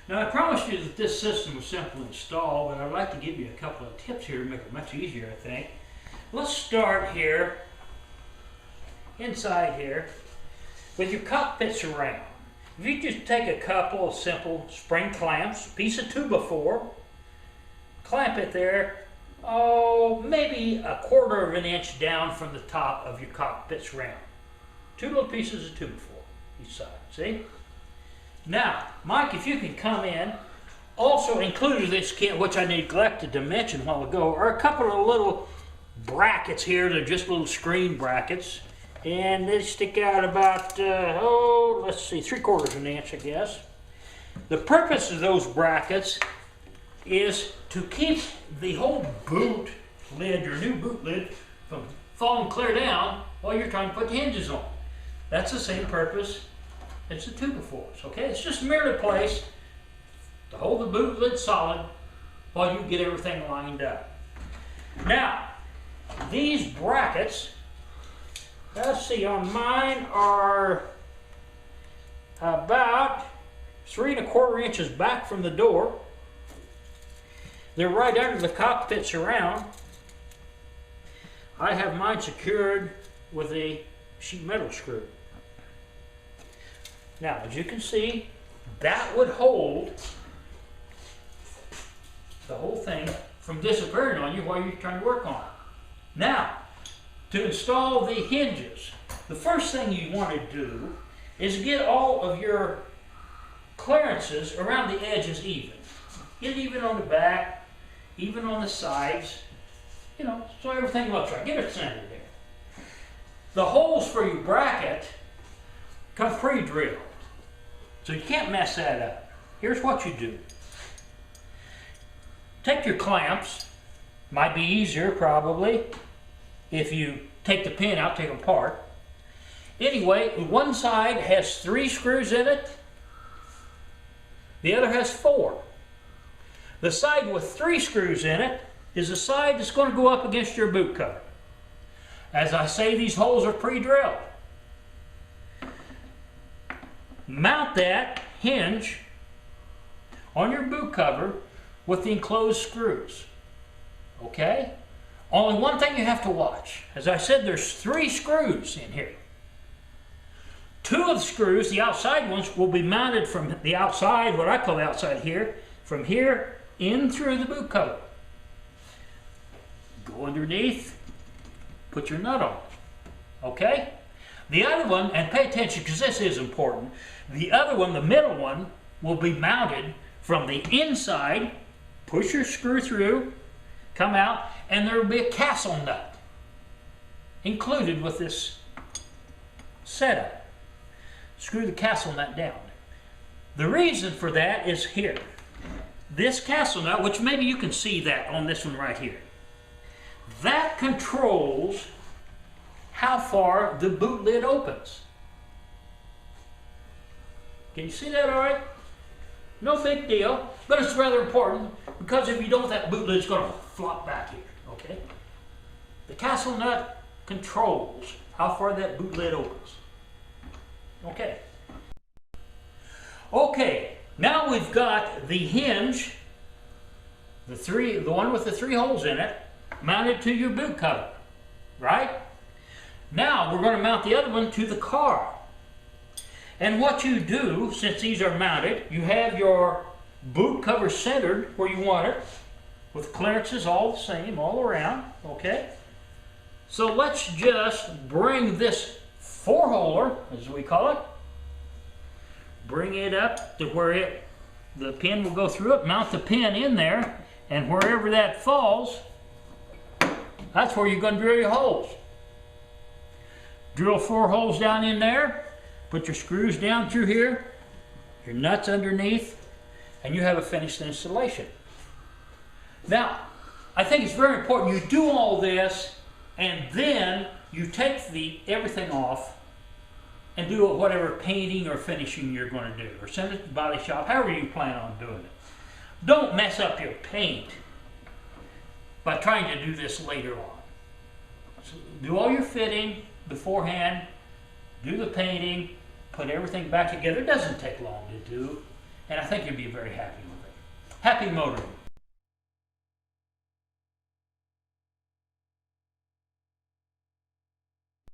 Now I promised you that this system was simple to install, but I'd like to give you a couple of tips here to make it much easier, I think. Let's start here, inside here, with your cockpit surround. If you just take a couple of simple spring clamps, a piece of 2x4, clamp it there, oh, maybe a quarter of an inch down from the top of your cockpit surround. Two little pieces of 2x4 each side, see? Now, Mike, if you can come in, also included in this kit, which I neglected to mention a while ago, are a couple of little brackets here. They're just little screen brackets, and they stick out about, let's see, 3/4 of an inch, I guess. The purpose of those brackets is to keep the whole boot lid, your new boot lid, from falling clear down while you're trying to put the hinges on. That's the same purpose as the 2x4s, okay? It's just merely placed to hold the boot lid solid while you get everything lined up. Now, these brackets, let's see, on mine are about 3¼ inches back from the door. They're right under the cockpit surround. I have mine secured with a sheet metal screw. Now, as you can see, that would hold the whole thing from disappearing on you while you're trying to work on it. Now, to install the hinges, the first thing you want to do is get all of your clearances around the edges even. Get it even on the back, even on the sides, you know, so everything looks right. Get it centered there. The holes for your bracket come pre-drilled, so you can't mess that up. Here's what you do. Take your clamps. Might be easier probably if you take the pin out, take them apart. Anyway, one side has 3 screws in it, the other has 4. The side with 3 screws in it is the side that's going to go up against your boot cover. As I say, these holes are pre-drilled. Mount that hinge on your boot cover with the enclosed screws. Okay? Only one thing you have to watch. As I said, there's 3 screws in here. 2 of the screws, the outside ones, will be mounted from the outside, what I call the outside here, from here in through the boot cover. Go underneath, put your nut on. Okay? The other one, and pay attention because this is important, the other one, the middle one, will be mounted from the inside. Push your screw through, come out, and there will be a castle nut included with this setup. Screw the castle nut down. The reason for that is here. This castle nut, which maybe you can see that on this one right here, that controls how far the boot lid opens. Can you see that all right? No big deal, but it's rather important because if you don't, that boot lid's going to flop back here, okay? The castle nut controls how far that boot lid opens. Okay. Okay, now we've got the hinge, the one with the 3 holes in it, mounted to your boot cover, right? Now we're going to mount the other one to the car. And what you do, since these are mounted, you have your boot cover centered where you want it, with clearances all the same, all around, okay? So let's just bring this 4-holer, as we call it, bring it up to where the pin will go through it, mount the pin in there, and wherever that falls, that's where you're going to drill your holes. Drill 4 holes down in there, put your screws down through here, your nuts underneath, and you have a finished installation. Now, I think it's very important you do all this and then you take everything off and do whatever painting or finishing you're going to do, or send it to the body shop, however you plan on doing it. Don't mess up your paint by trying to do this later on. So do all your fitting beforehand, do the painting, put everything back together. It doesn't take long to do. And I think you'll be very happy with it. Happy motoring.